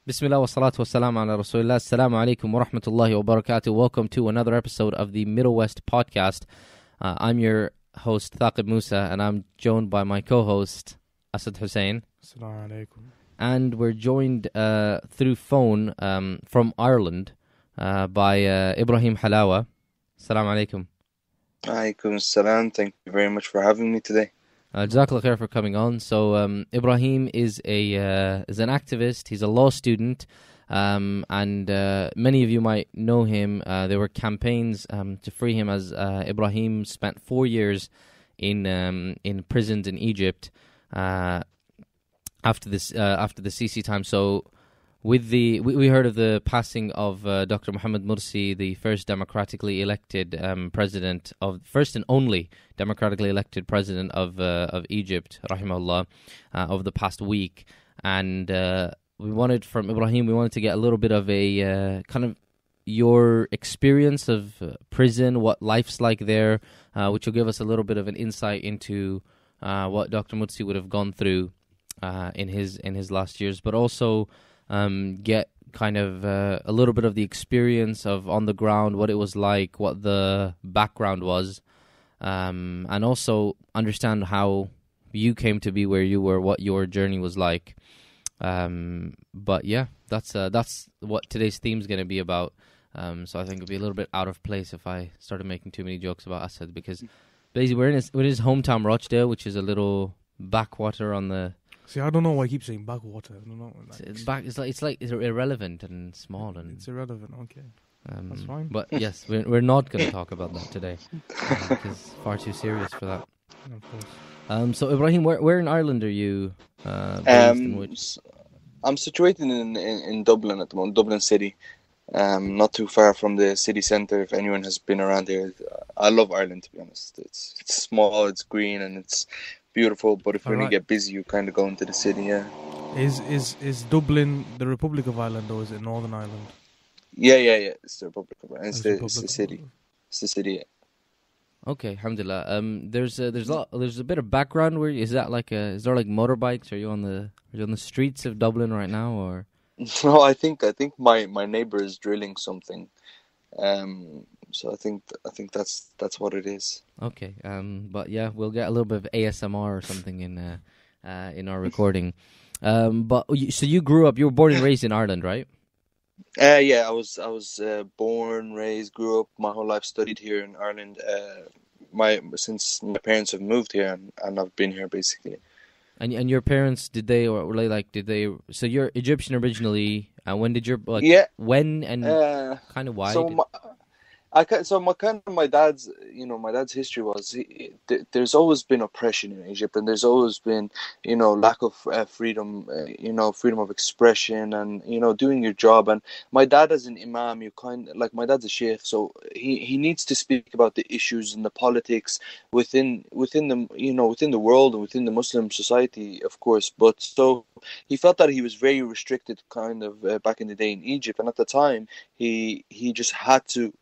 Bismillah wa salatu wa salam ala Rasulillah. Assalamu alaikum wa rahmatullahi wa barakatuh. Welcome to another episode of the Middle West podcast. I'm your host, Thaqib Musa, and I'm joined by my co-host, Asad Hussein. Assalamu alaikum. And we're joined through phone from Ireland by Ibrahim Halawa. Assalamu alaikum. Alaikum salam. Thank you very much for having me today. Jazakallah khair for coming on. So Ibrahim is an activist. He's a law student, and many of you might know him. There were campaigns to free him, as Ibrahim spent 4 years in prisons in Egypt after the Sisi time. So we heard of the passing of Dr. Mohammed Morsi, the first democratically elected first and only democratically elected president of Egypt, rahimahullah, over the past week. And we wanted from Ibrahim, to get a little bit of a kind of your experience of prison, what life's like there, which will give us a little bit of an insight into what Dr. Morsi would have gone through in his last years, but also get kind of a little bit of the experience of on the ground, what it was like, what the background was, and also understand how you came to be where you were, what your journey was like. But yeah, that's what today's theme is going to be about. So I think it'd be a little bit out of place if I started making too many jokes about Asad, because basically we're in his hometown Rochdale, which is a little backwater on the. See, I don't know why I keep saying backwater. I don't know. It's irrelevant and small, and it's irrelevant. Okay, that's fine. But yes, we're not going to talk about that today because it's far too serious for that. Of course. So Ibrahim, where in Ireland are you based? I'm situated in Dublin at the moment, Dublin City. Not too far from the city centre. If anyone has been around here, I love Ireland, to be honest. It's small, it's green, and it's beautiful. But if when you get busy, you kind of go into the city. Yeah. Is Dublin the Republic of Ireland, or is it Northern Ireland? Yeah. It's the Republic of Ireland. It's the city. It's the city. Yeah. Okay, alhamdulillah. There's a bit of background. Where is that is there like motorbikes? Are you on the streets of Dublin right now, or? No, I think my neighbor is drilling something. So I think that's what it is. Okay. But yeah, we'll get a little bit of ASMR or something in our recording. But so you were born and raised in Ireland, right? Yeah, I was born, raised, grew up my whole life, studied here in Ireland. Since my parents have moved here, and I've been here basically. And your parents, so you're Egyptian originally, and when did when and kind of why? My dad's history was there's always been oppression in Egypt, and there's always been lack of freedom, freedom of expression, and doing your job. And my dad as an imam, my dad's a sheikh, so he needs to speak about the issues and the politics within the world and within the Muslim society, of course. But so he felt that he was very restricted, kind of back in the day in Egypt, and at the time he just had to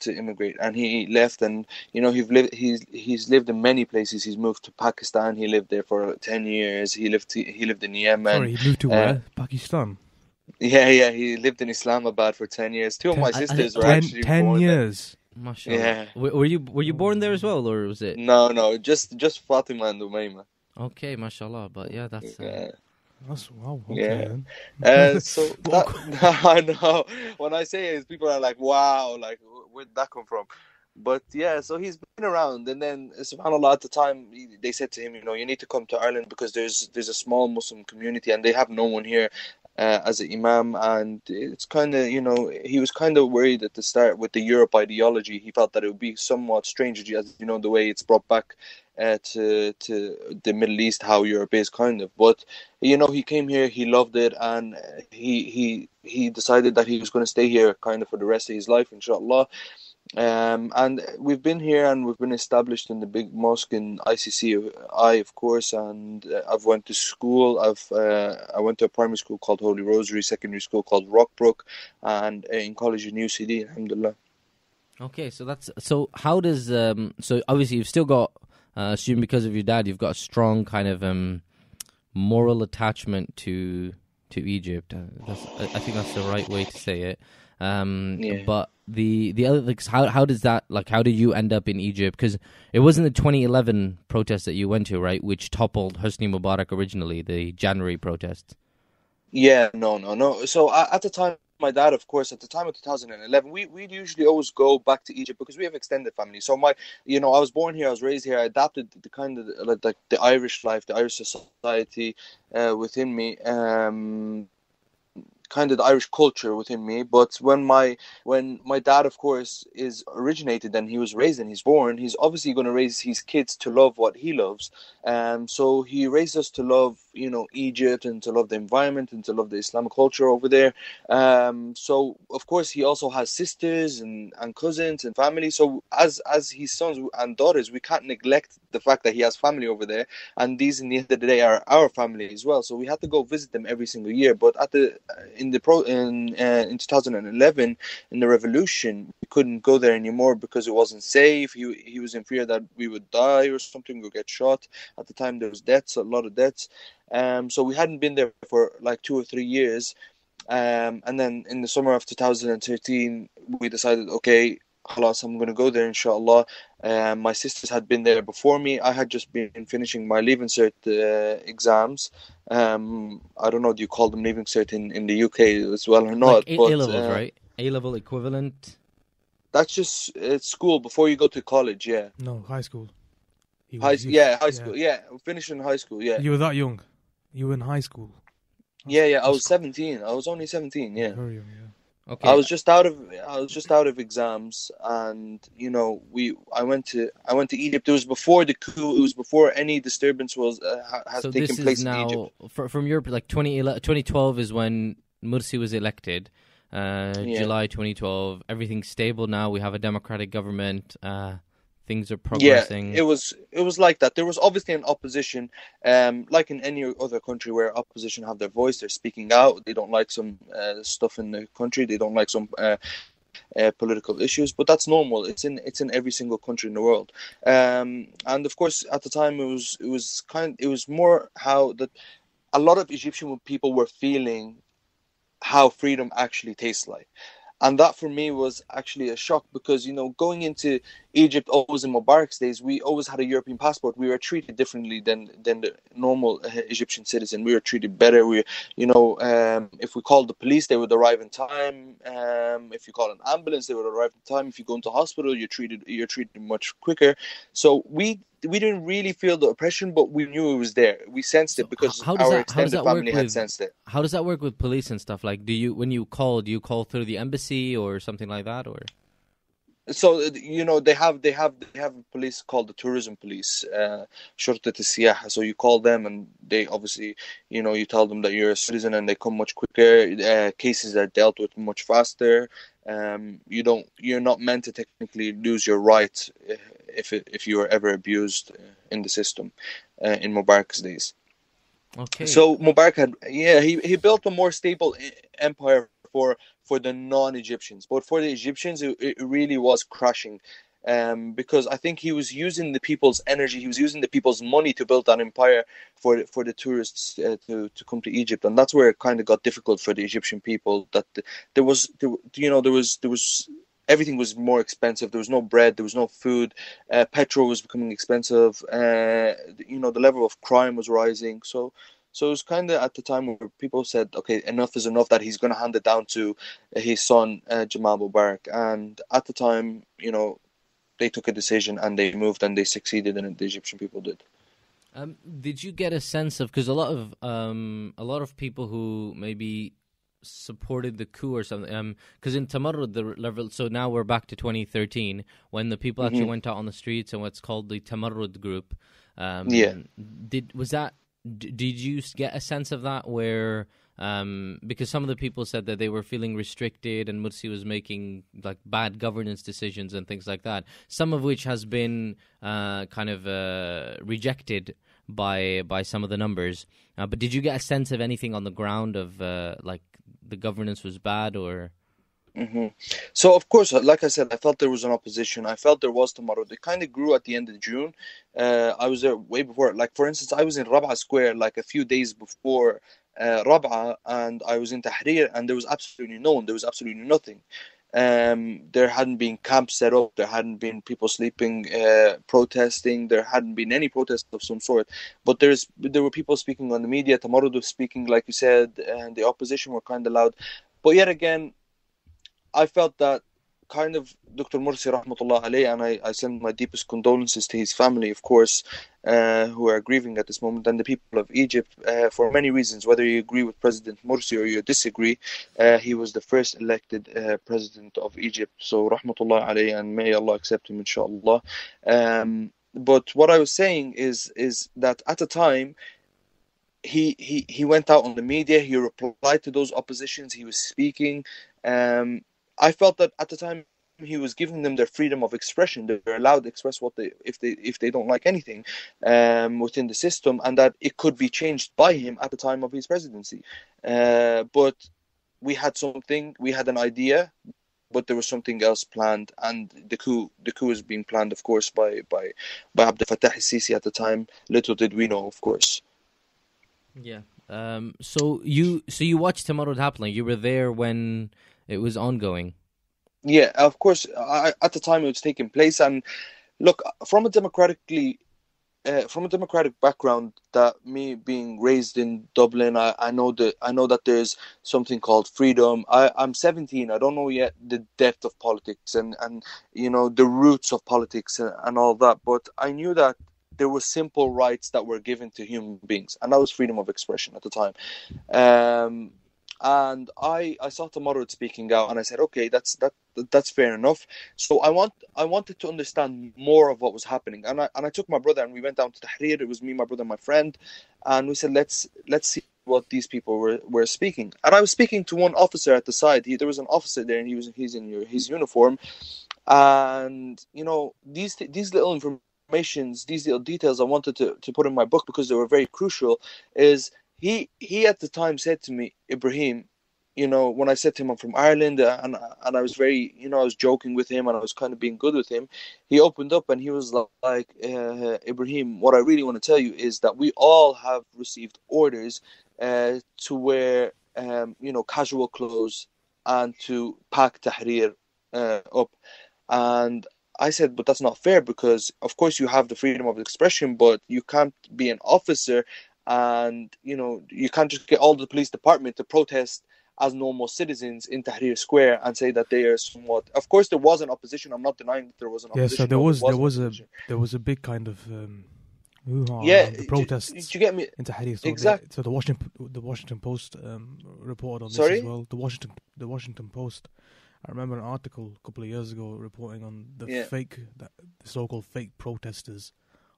immigrate, and he left. And he's lived in many places. He's moved to Pakistan. He lived there for 10 years. He lived in Yemen. Sorry, he moved to where? Pakistan. Yeah. He lived in Islamabad for 10 years. Two of my sisters were actually 10 born years. Mashallah. Yeah. Were you born there as well, or was it? No, just Fatima and Umayma. Okay, mashallah. But yeah, that's. That's wow. Okay, yeah. So I know when I say it, people are like, "Wow, like where'd that come from?" But yeah, so he's been around, and then subhanallah, at the time they said to him, you need to come to Ireland because there's a small Muslim community, and they have no one here as an imam. And it's kind of he was kind of worried at the start with the Europe ideology. He felt that it would be somewhat strange, as the way it's brought back to the Middle East, how Europe is kind of. But he came here, he loved it, and he decided that he was going to stay here kind of for the rest of his life, inshallah. And we've been here, and we've been established in the big mosque in ICCI, of course. And I've went to school. I went to a primary school called Holy Rosary, secondary school called Rockbrook, and in college in UCD, alhamdulillah. Okay, so how does so obviously you've still got assume because of your dad you've got a strong kind of moral attachment to to Egypt. I think that's the right way to say it. Yeah. But the other, like, how does that, like, how did you end up in Egypt? Because it wasn't the 2011 protest that you went to, right? Which toppled Hosni Mubarak originally, the January protest. Yeah, no. So at the time, my dad, of course, at the time of 2011, we'd usually always go back to Egypt because we have extended family. So I was born here, I was raised here, I adapted the kind of like the Irish life, the Irish society within me. Kind of the Irish culture within me. But when my dad, of course, is originated and he was raised and he's born, he's obviously going to raise his kids to love what he loves. So he raised us to love, Egypt, and to love the environment and to love the Islamic culture over there. So of course he also has sisters and cousins and family. So as his sons and daughters, we can't neglect the fact that he has family over there, and these, in the end of the day, are our family as well. So we had to go visit them every single year. But in 2011, in the revolution, we couldn't go there anymore because it wasn't safe. He was in fear that we would die or something, or get shot. At the time, there was a lot of deaths. So we hadn't been there for like 2 or 3 years. And then in the summer of 2013, we decided, okay, halas, I'm going to go there, inshallah. My sisters had been there before me. I had just been finishing my Leaving Cert exams. I don't know, do you call them Leaving Cert in the UK as well or not? Like A-levels, right? A-level equivalent? That's just school before you go to college, yeah. No, high school. High school, yeah. Finishing high school, yeah. You were that young? You were in high school? Yeah, I was 17. I was only 17, yeah. Very young, yeah. Okay. I was just out of exams, and I went to Egypt. It was before the coup. It was before any disturbance has so taken this place is in now, Egypt. From your, like, 2012 is when Morsi was elected. July 2012. Everything's stable now. We have a democratic government. Things are progressing. Yeah, it was like that. There was obviously an opposition, like in any other country where opposition have their voice. They're speaking out. They don't like some stuff in the country. They don't like some political issues, but that's normal. It's in every single country in the world. And of course, at the time, it was more how that a lot of Egyptian people were feeling how freedom actually tastes like. And that for me was actually a shock because, going into Egypt, always in Mubarak's days, we always had a European passport. We were treated differently than the normal Egyptian citizen. We were treated better. If we called the police, they would arrive in time. If you call an ambulance, they would arrive in time. If you go into hospital, you're treated much quicker. So we didn't really feel the oppression, but we knew it was there. We sensed it because our extended family had sensed it. How does that work with police and stuff? Like, when you call through the embassy or something like that, or? So they have a police called the tourism police, Shurtat al-Siyaha. So you call them, and they obviously, you tell them that you're a citizen, and they come much quicker. Cases are dealt with much faster. You're not meant to technically lose your rights if you were ever abused in the system in Mubarak's days. Okay. So Mubarak he built a more stable empire for the non-Egyptians, but for the Egyptians it really was crashing, because I think he was using the people's energy, he was using the people's money to build that empire for the tourists to come to Egypt, and that's where it kind of got difficult for the Egyptian people. That there was everything was more expensive. There was no bread, there was no food. Petrol was becoming expensive. The level of crime was rising. So it was kind of at the time where people said, okay, enough is enough, that he's going to hand it down to his son, Jamal Mubarak. And at the time, they took a decision and they moved and they succeeded in it. The Egyptian people did. Did you get a sense of, because a lot of people who maybe supported the coup or something, because in Tamarrud, the level, so now we're back to 2013 when the people actually went out on the streets and what's called the Tamarrud group. Did you get a sense of that where, because some of the people said that they were feeling restricted and Morsi was making like bad governance decisions and things like that, some of which has been rejected by some of the numbers. But did you get a sense of anything on the ground of like the governance was bad or? So, of course, like I said, I felt there was an opposition. I felt there was tomorrow. It kind of grew at the end of June. I was there way before. Like, for instance, I was in Rab'a Square like a few days before Rab'a, and I was in Tahrir, and there was absolutely no one. There was absolutely nothing. There hadn't been camps set up. There hadn't been people sleeping, protesting. There hadn't been any protest of some sort. But there were people speaking on the media. Tamarud was speaking, like you said, and the opposition were kind of loud. But yet again, I felt that kind of Dr. Morsi rahmatullah alayhi, and I send my deepest condolences to his family, of course, who are grieving at this moment, and the people of Egypt, for many reasons. Whether you agree with President Morsi or you disagree, he was the first elected president of Egypt. So rahmatullah alayhi, and may Allah accept him, inshallah. But what I was saying is that at the time, he went out on the media, he replied to those oppositions, he was speaking. I felt that at the time he was giving them their freedom of expression. They're allowed to express what if they don't like anything within the system, and that it could be changed by him at the time of his presidency. But we had an idea, but there was something else planned, and the coup is being planned, of course, by Abdel Fattah al-Sisi at the time. Little did we know, of course. Yeah. So you watched Tamarud happening. You were there when it was ongoing. Yeah, of course. At the time it was taking place, and look, from a democratic background, that me being raised in Dublin, I know that there's something called freedom. I'm 17. I don't know yet the depth of politics and the roots of politics and all that, but I knew that there were simple rights that were given to human beings, and that was freedom of expression at the time. And I saw Tamarud speaking out, and I said, okay, that's fair enough. So I wanted to understand more of what was happening, and I took my brother, and we went down to Tahrir. It was me, my brother, and my friend, and we said, let's see what these people were speaking. And I was speaking to one officer at the side. There was an officer there, and he's in his uniform, and these little informations, these little details I wanted to put in my book because they were very crucial. Is he at the time said to me, Ibrahim, when I said to him I'm from Ireland, and I was very, I was joking with him, and I was kind of being good with him, he opened up and he was like, Ibrahim, what I really want to tell you is that we all have received orders to wear, casual clothes and to pack Tahrir up. And I said, but that's not fair, because of course you have the freedom of expression, but you can't be an officer, and you can't just get all the police department to protest as normal citizens in Tahrir Square and say that they are somewhat. Of course, there was an opposition. I'm not denying that there was an opposition. Yeah, so there was a big kind of the protests. Did you get me? In Tahrir. So exactly. So the Washington Post reported on this as well. The Washington Post. I remember an article a couple of years ago reporting on the so-called fake protesters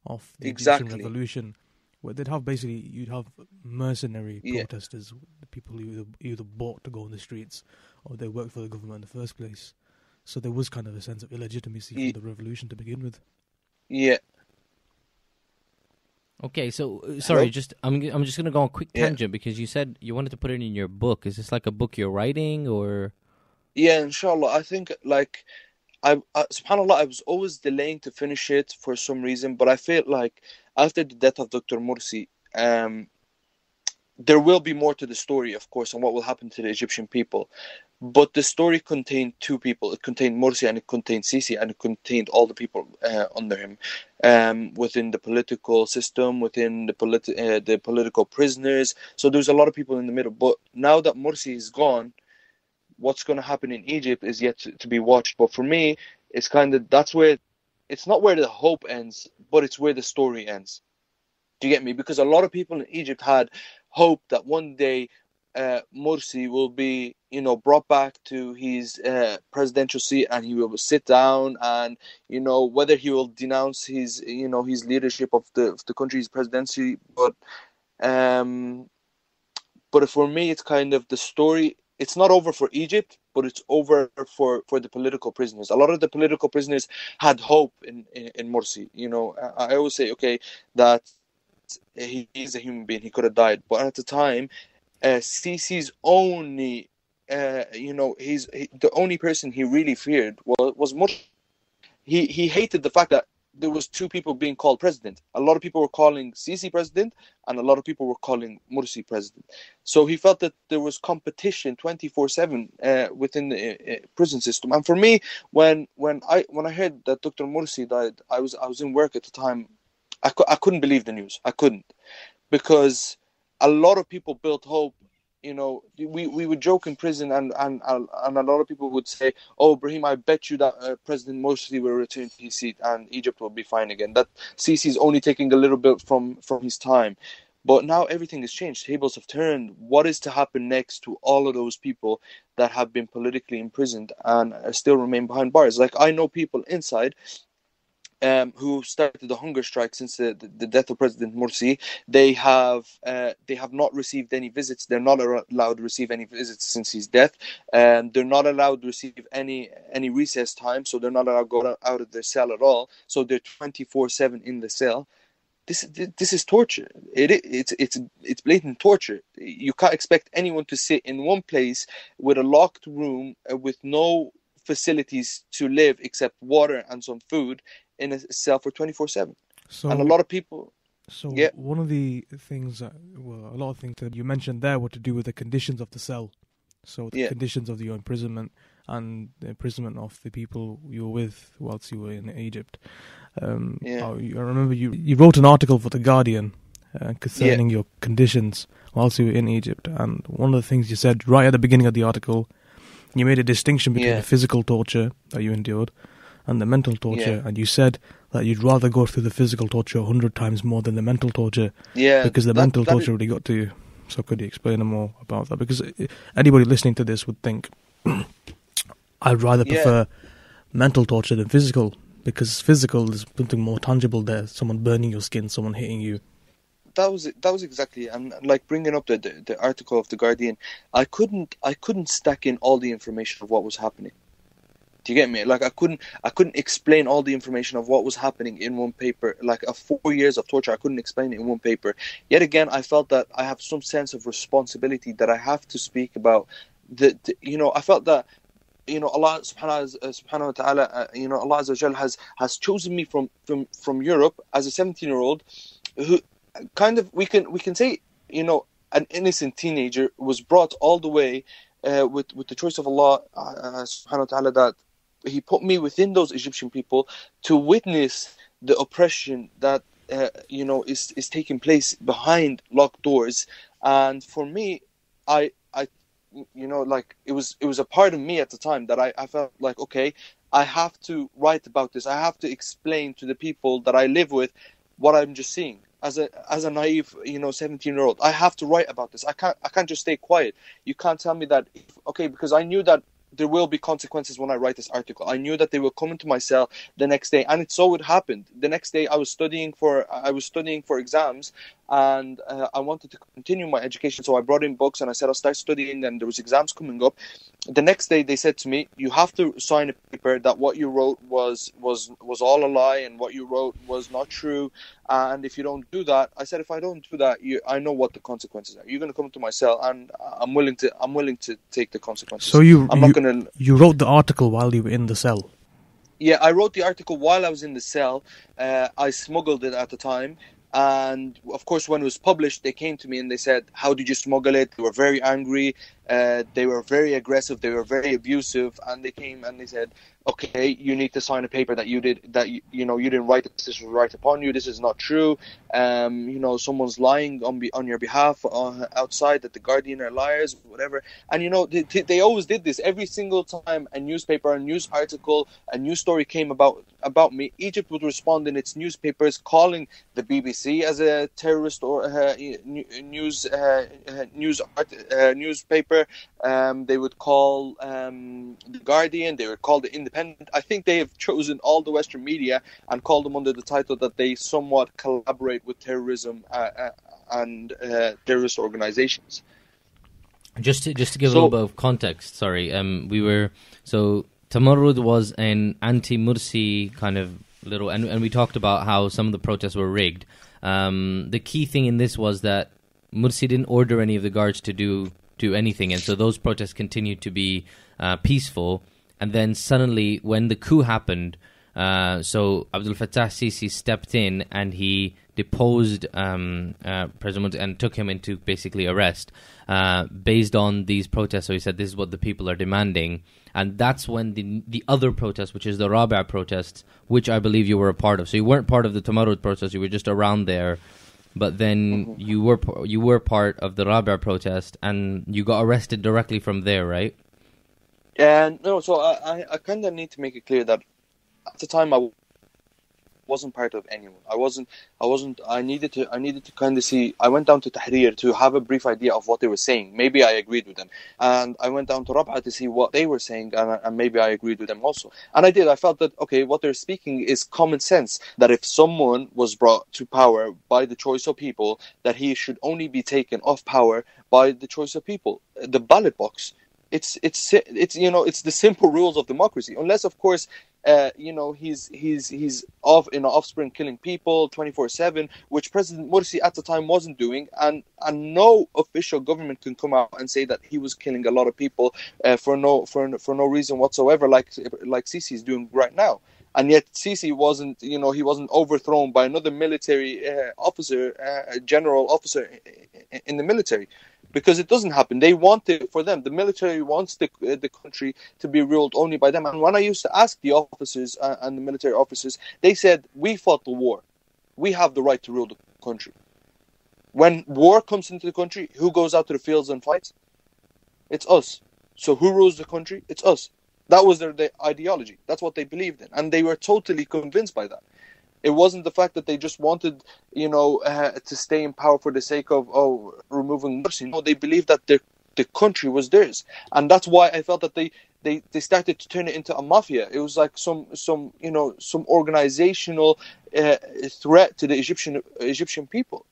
of the Egyptian revolution, where you'd have mercenary protesters, the people who either bought to go on the streets or they worked for the government in the first place. So there was kind of a sense of illegitimacy for the revolution to begin with. Yeah. Okay, so sorry, I'm just gonna go on a quick tangent because you said you wanted to put it in your book. Is this like a book you're writing, or? Yeah, inshallah. I think subhanAllah, I was always delaying to finish it for some reason, but I feel like after the death of Dr. Morsi, there will be more to the story, of course, and what will happen to the Egyptian people. But the story contained two people. It contained Morsi and it contained Sisi, and it contained all the people under him within the political system, within the political prisoners. So there's a lot of people in the middle. But now that Morsi is gone, what's going to happen in Egypt is yet to be watched. But for me, it's kind of, that's where, it's not where the hope ends, but it's where the story ends. Do you get me? Because a lot of people in Egypt had hope that one day Morsi will be, brought back to his presidential seat, and he will sit down, and whether he will denounce his his leadership of the country's presidency. But for me, it's kind of the story. It's not over for Egypt, but it's over for the political prisoners. A lot of the political prisoners had hope in Morsi. I always say, okay, that he's a human being. He could have died, but at the time, Sisi's only, the only person he really feared was Morsi. He hated the fact that there was two people being called president. A lot of people were calling Sisi president, and a lot of people were calling Morsi president. So he felt that there was competition 24/7 within the prison system. And for me, when I heard that Dr. Morsi died, I was in work at the time. I couldn't believe the news. I couldn't, because a lot of people built hope. You know, we would joke in prison, and a lot of people would say, "Oh, Ibrahim, I bet you that President Morsi will return to his seat and Egypt will be fine again. That Sisi is only taking a little bit from his time." But now everything has changed. Tables have turned. What is to happen next to all of those people that have been politically imprisoned and still remain behind bars? Like, I know people inside who started the hunger strike since the death of President Morsi. They have not received any visits. They're not allowed to receive any visits since his death. They're not allowed to receive any recess time, so they're not allowed to go out of their cell at all. So they're 24/7 in the cell. This is torture. It's blatant torture. You can't expect anyone to sit in one place with a locked room with no facilities to live except water and some food in a cell for 24/7. So, and a lot of people. So one of the things, a lot of things that you mentioned there were to do with the conditions of the cell. So the conditions of your imprisonment and the imprisonment of the people you were with whilst you were in Egypt. I remember you wrote an article for The Guardian concerning your conditions whilst you were in Egypt. And one of the things you said right at the beginning of the article, you made a distinction between the physical torture that you endured and the mental torture, and you said that you'd rather go through the physical torture 100 times more than the mental torture, because the mental torture really got to you. So could you explain more about that? Because anybody listening to this would think, I'd rather prefer mental torture than physical, because physical is something more tangible there, someone burning your skin, someone hitting you. That was exactly, and like bringing up the article of The Guardian, I couldn't stack in all the information of what was happening. Do you get me? Like I couldn't explain all the information of what was happening in one paper. Like 4 years of torture, I couldn't explain it in one paper. Yet again, I felt that I have some sense of responsibility that I have to speak about. I felt that Allah subhanahu wa ta'ala, Allah Azza wa Jal has chosen me from Europe as a 17-year-old who kind of we can say an innocent teenager was brought all the way with the choice of Allah subhanahu wa ta'ala, that He put me within those Egyptian people to witness the oppression that is taking place behind locked doors. And for me, I it was a part of me at the time that I felt like, okay, I have to write about this. I have to explain to the people that I live with what I'm just seeing. As a naive 17-year-old, I have to write about this. I can't just stay quiet. You can't tell me that, because I knew that there will be consequences when I write this article. I knew that they will come into my cell the next day, and it happened. The next day I was studying for exams, and I wanted to continue my education, so I brought in books and I said I'll start studying, and there was exams coming up. The next day they said to me, you have to sign a paper that what you wrote was all a lie and what you wrote was not true, and if you don't do that, I said, if I don't do that, I know what the consequences are. You're going to come to my cell, and I'm willing to take the consequences. So you wrote the article while you were in the cell? Yeah, I wrote the article while I was in the cell. I smuggled it at the time. And of course, when it was published, they came to me and they said, how did you smuggle it? They were very angry. They were very aggressive. They were very abusive. And they came and they said, okay, you need to sign a paper that you didn't write it. This was right upon you. This is not true. Someone's lying on your behalf outside, that the Guardian are liars, whatever. And they always did this every single time a newspaper, a news article, a news story came about me. Egypt would respond in its newspapers, calling the BBC as a terrorist or newspaper. They would call the Guardian. They would call the Independent. I think they have chosen all the Western media and called them under the title that they somewhat collaborate with terrorism and terrorist organizations. Just to give a little bit of context, sorry, Tamarrud was an anti-Morsi kind of little, and we talked about how some of the protests were rigged. The key thing in this was that Morsi didn't order any of the guards to do anything, and so those protests continued to be peaceful. And then suddenly, when the coup happened, So Abdel Fattah Sisi stepped in and he deposed President Morsi and took him into basically arrest based on these protests. So he said, this is what the people are demanding. And that's when the other protest, which is the Rabi'a protests, which I believe you were a part of. So you weren't part of the Tamarud protest, you were just around there. But then you were part of the Rabi'a protest and you got arrested directly from there, right? And no, so I kind of need to make it clear that at the time I wasn't part of anyone. I needed to kind of see. I went down to Tahrir to have a brief idea of what they were saying. Maybe I agreed with them. And I went down to Rab'a to see what they were saying, and maybe I agreed with them also. And I did. I felt that, okay, what they're speaking is common sense, that if someone was brought to power by the choice of people, that he should only be taken off power by the choice of people. The ballot box. It's the simple rules of democracy. Unless, of course, he's offspring killing people 24/7, which President Morsi at the time wasn't doing, and no official government can come out and say that he was killing a lot of people for no reason whatsoever, like Sisi is doing right now. And yet Sisi wasn't, he wasn't overthrown by another military officer, general officer in the military. Because it doesn't happen. They want it for them. The military wants the country to be ruled only by them. And when I used to ask the officers and the military officers, they said, we fought the war. We have the right to rule the country. When war comes into the country, who goes out to the fields and fights? It's us. So who rules the country? It's us. That was their ideology. That's what they believed in. And they were totally convinced by that. It wasn't the fact that they just wanted, to stay in power for the sake of removing Morsi. No, they believed that the country was theirs, and that's why I felt that they started to turn it into a mafia. It was like some organizational threat to the Egyptian people.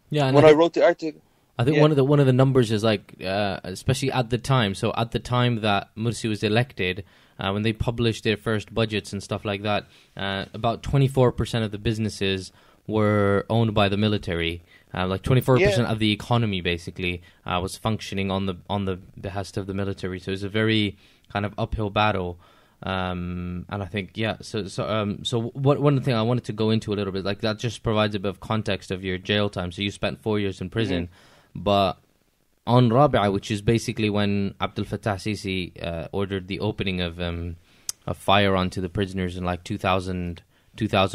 Yeah, and when I wrote the article. I think one of the numbers is like, especially at the time. So at the time that Morsi was elected, when they published their first budgets and stuff like that, about 24% of the businesses were owned by the military. Like 24% of the economy basically was functioning on the behest of the military. So it was a very kind of uphill battle. And I think so one thing I wanted to go into a little bit, like that just provides a bit of context of your jail time. So you spent 4 years in prison, but on Rabi'a, which is basically when Abdel Fattah Sisi ordered the opening of a fire onto the prisoners, and like 2,000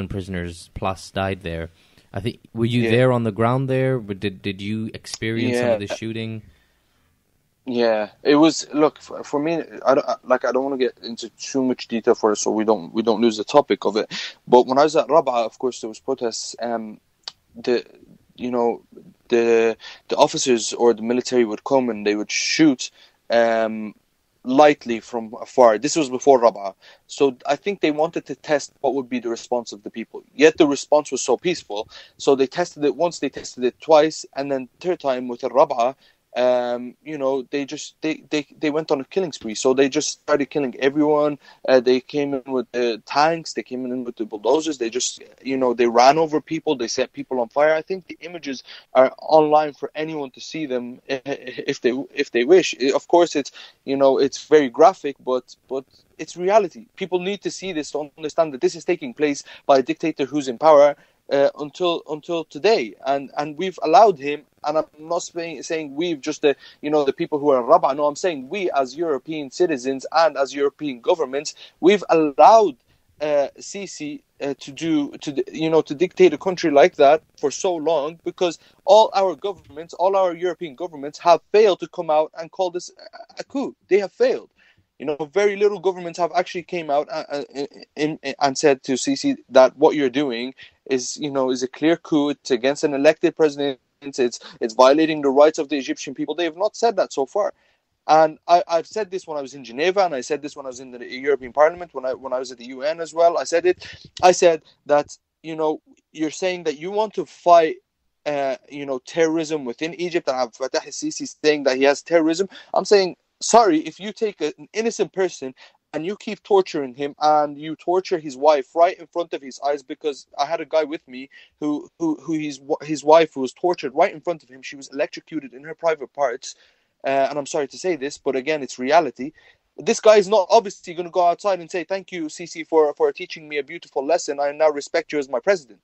prisoners plus died there. I think, were you there on the ground there? Did you experience some of the shooting? Yeah, it was. Look, for me, I don't want to get into too much detail for us, so we don't lose the topic of it. But when I was at Rabi'a, of course, there was protests. The officers or the military would come and they would shoot lightly from afar. This was before Rabi'a. So I think they wanted to test what would be the response of the people. Yet the response was so peaceful. So they tested it once, they tested it twice, and then third time with the Rabi'a, they went on a killing spree. So they just started killing everyone. They came in with the tanks, they came in with the bulldozers. They just, they ran over people, they set people on fire. I think the images are online for anyone to see them if they wish. Of course, it's it's very graphic, but it's reality. People need to see this to understand that this is taking place by a dictator who's in power. Until today, and we've allowed him, and I'm not saying we've just the people who are in Rabi'a. No, I'm saying we as European citizens and as European governments, we've allowed Sisi to dictate a country like that for so long, because all our European governments have failed to come out and call this a coup. They have failed. Very little governments have actually came out and said to Sisi that what you're doing is a clear coup. It's against an elected president. It's violating the rights of the Egyptian people. They have not said that so far. And I've said this when I was in Geneva, and I said this when I was in the European Parliament, when I was at the UN as well. I said it. I said that you're saying that you want to fight terrorism within Egypt, and Abdel Fattah Sisi saying that he has terrorism. I'm saying, sorry, if you take an innocent person and you keep torturing him and you torture his wife right in front of his eyes, because I had a guy with me who his wife was tortured right in front of him. She was electrocuted in her private parts, and I'm sorry to say this, but again, it's reality. This guy is not obviously going to go outside and say, thank you, Sisi, for teaching me a beautiful lesson. I now respect you as my president.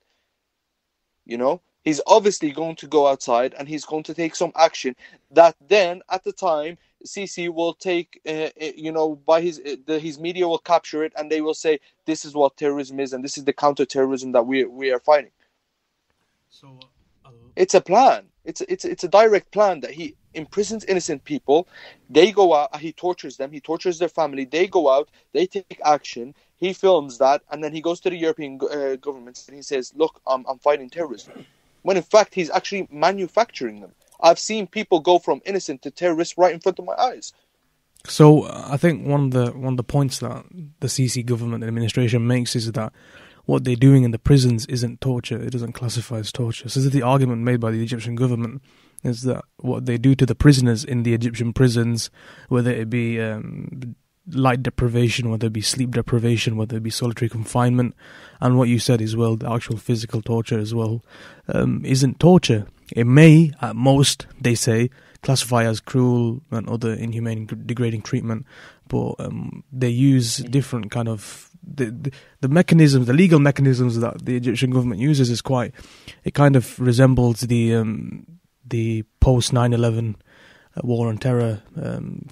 You know, he's obviously going to go outside and he's going to take some action that then at the time Sisi will take, by his media will capture it and they will say, this is what terrorism is and this is the counter-terrorism that we are fighting. So it's a plan. It's a direct plan that he imprisons innocent people. They go out, he tortures them, he tortures their family. They go out, they take action. He films that, and then he goes to the European governments and he says, "Look, I'm fighting terrorism." When in fact he's actually manufacturing them. I've seen people go from innocent to terrorists right in front of my eyes. So I think one of the points that the Sisi government administration makes is that what they're doing in the prisons isn't torture. It doesn't classify as torture. So this is the argument made by the Egyptian government, is that what they do to the prisoners in the Egyptian prisons, whether it be light deprivation, whether it be sleep deprivation, whether it be solitary confinement, and what you said as well, the actual physical torture as well, isn't torture. It may, at most, they say, classify as cruel and other inhumane, degrading treatment, but they use different kind of the mechanisms, the legal mechanisms that the Egyptian government uses is quite. It kind of resembles the post 9/11 war on terror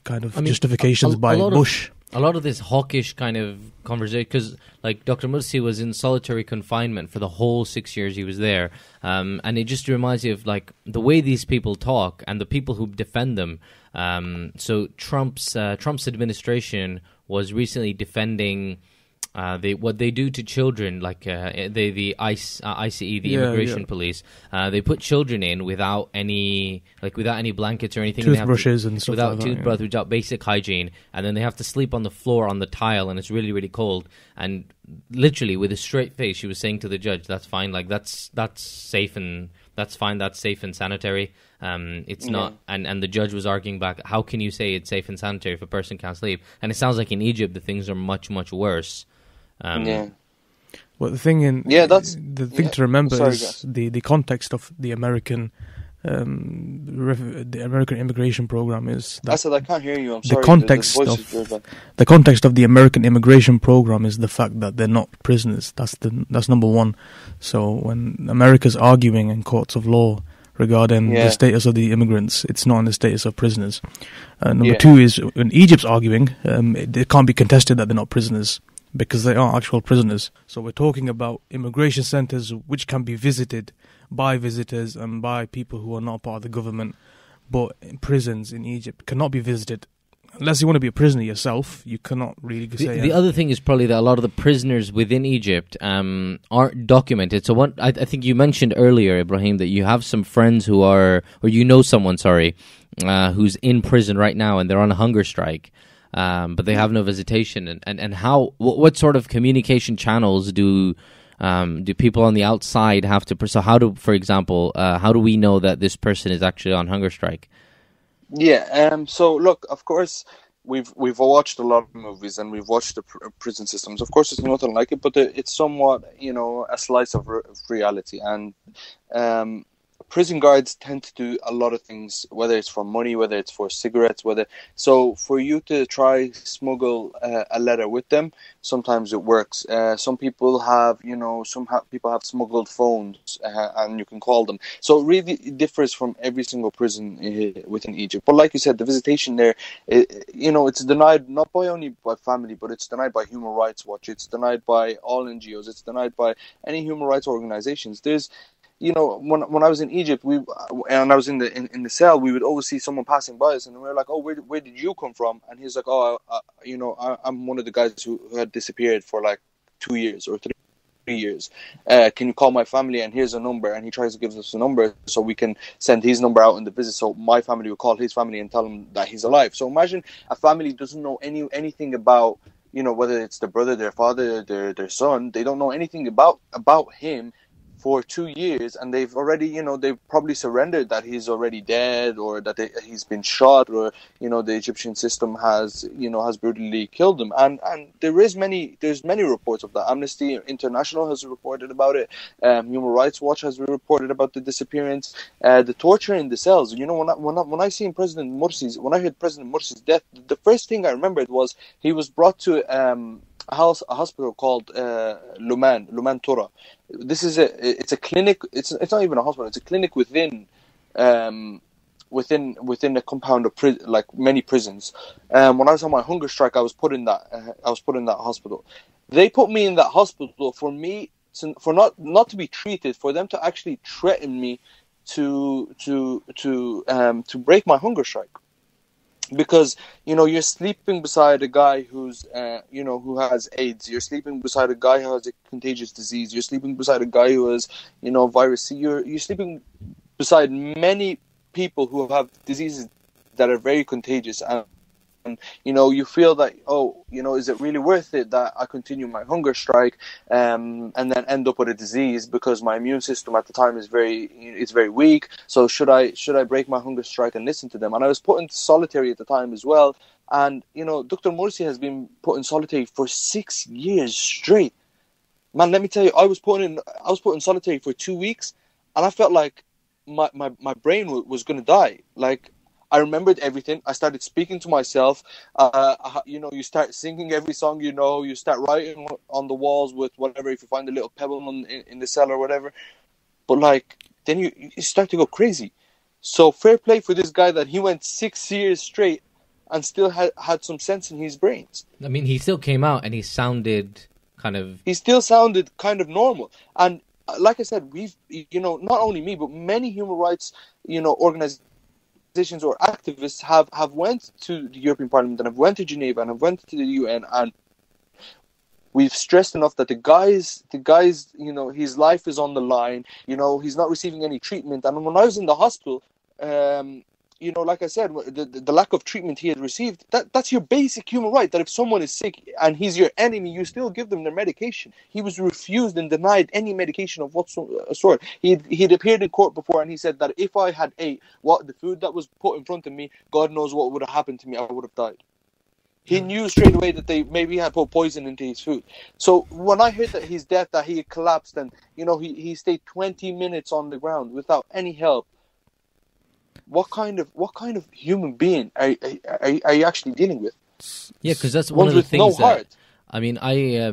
kind of justifications by Bush. A lot of this hawkish kind of conversation, because like Dr. Morsi was in solitary confinement for the whole 6 years he was there, and it just reminds you of like the way these people talk and the people who defend them. So Trump's administration was recently defending what they do to children, like the ICE, the immigration police. They put children in without any blankets or anything. Toothbrushes and stuff without like toothbrush, without basic hygiene, and then they have to sleep on the floor on the tile, and it's really, really cold. And literally, with a straight face, she was saying to the judge, "That's fine. Like that's safe and that's fine. That's safe and sanitary. It's not." And the judge was arguing back, "How can you say it's safe and sanitary if a person can't sleep?" And it sounds like in Egypt the things are much, much worse. Well, the thing to remember is the context of the American immigration program is that I said I can't hear you. I'm sorry. The context of the American immigration program is the fact that they're not prisoners. That's number one. So when America's arguing in courts of law regarding the status of the immigrants, it's not in the status of prisoners. Number two is when Egypt's arguing, it can't be contested that they're not prisoners, because they are actual prisoners. So we're talking about immigration centres which can be visited by visitors and by people who are not part of the government. But prisons in Egypt cannot be visited. Unless you want to be a prisoner yourself, you cannot really say... The other thing is probably that a lot of the prisoners within Egypt aren't documented. So I think you mentioned earlier, Ibrahim, that you have some friends who are... Or you know someone, who's in prison right now and they're on a hunger strike. But they have no visitation, and what sort of communication channels do people on the outside have to? So how do we know that this person is actually on hunger strike? So look, of course, we've watched a lot of movies and we've watched the prison systems. Of course, it's nothing like it, but it's somewhat a slice of reality. And prison guards tend to do a lot of things, whether it's for money, whether it's for cigarettes, so for you to try smuggle a letter with them, sometimes it works. Some people have, people have smuggled phones and you can call them. So it really differs from every single prison within Egypt. But like you said, the visitation there, it's denied not only by family, but it's denied by Human Rights Watch. It's denied by all NGOs. It's denied by any human rights organizations. There's when I was in Egypt, and I was in the cell, we would always see someone passing by us, and we were like, "Oh, where did you come from?" And he's like, "Oh, I'm one of the guys who had disappeared for like 2 years or 3 years. Can you call my family? And here's a number." And he tries to give us a number so we can send his number out in the business. So my family will call his family and tell him that he's alive. So imagine a family doesn't know anything about whether it's their brother, their father, their son. They don't know anything about him for 2 years, and they've already, they've probably surrendered that he's already dead, or that he's been shot, or, the Egyptian system has brutally killed him. And there's many reports of that. Amnesty International has reported about it. Human Rights Watch has reported about the disappearance, the torture in the cells. When I seen when I heard President Morsi's death, the first thing I remembered was he was brought to a hospital called Luman Tura. This is it's a clinic. It's not even a hospital. It's a clinic within a compound of many prisons. When I was on my hunger strike, I was put in that hospital. They put me in that hospital for not to be treated, for them to actually threaten me to break my hunger strike. Because you're sleeping beside a guy who's who has AIDS. You're sleeping beside a guy who has a contagious disease. You're sleeping beside a guy who has virus C. You're sleeping beside many people who have diseases that are very contagious, and you feel that, is it really worth it that I continue my hunger strike and then end up with a disease because my immune system at the time is very weak? So should I break my hunger strike and listen to them? And I was put into solitary at the time as well. And Dr. Morsi has been put in solitary for 6 years straight. Man, let me tell you, I was put in solitary for 2 weeks, and I felt like my brain was going to die. Like, I remembered everything. I started speaking to myself. You start singing every song you start writing on the walls with whatever, if you find a little pebble in the cell or whatever. But then you start to go crazy. So fair play for this guy that he went 6 years straight and still had some sense in his brains. I mean, he still came out and he still sounded kind of normal. And like I said, we've, not only me, but many human rights, organizations or activists have went to the European Parliament and have went to Geneva and have went to the UN, and we've stressed enough that the guy's his life is on the line. He's not receiving any treatment. And when I was in the hospital, like I said, the lack of treatment he had received, that's your basic human right, that if someone is sick and he's your enemy, you still give them their medication. He was refused and denied any medication of what sort. He'd appeared in court before, and he said that if I had ate the food that was put in front of me, God knows what would have happened to me. I would have died. He knew straight away that they maybe had put poison into his food. So when I heard that his death, that he had collapsed, and he stayed 20 minutes on the ground without any help, what kind of human being are you actually dealing with? Yeah, because that's one of the things. No heart. I mean, I